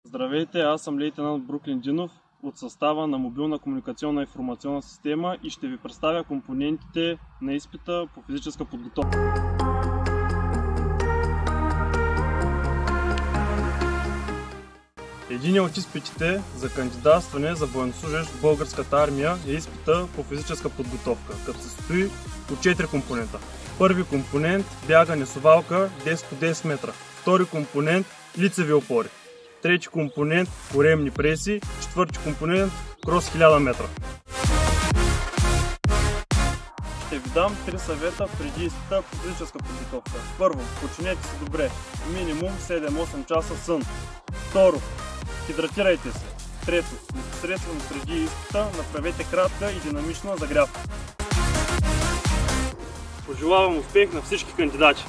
Здравейте, аз съм лейтенант Бруклин Динов от състава на мобилна комуникационна информационна система и ще ви представя компонентите на изпита по физическа подготовка. Единият от изпитите за кандидатстване за военнослужещ в българската армия е изпита по физическа подготовка, като се състои от 4 компонента. Първи компонент – бягане с овалка 10 по 10 метра. Втори компонент – лицеви опори. Трети компонент – коремни преси. Четвърти компонент – крос 1000 метра. Ще ви дам 3 съвета преди изпита по физическа подготовка. Първо, починете се добре. Минимум 7-8 часа сън. Второ, хидратирайте се. Трето, непосредствено преди изпита направете кратка и динамична загрявка. Пожелавам успех на всички кандидати!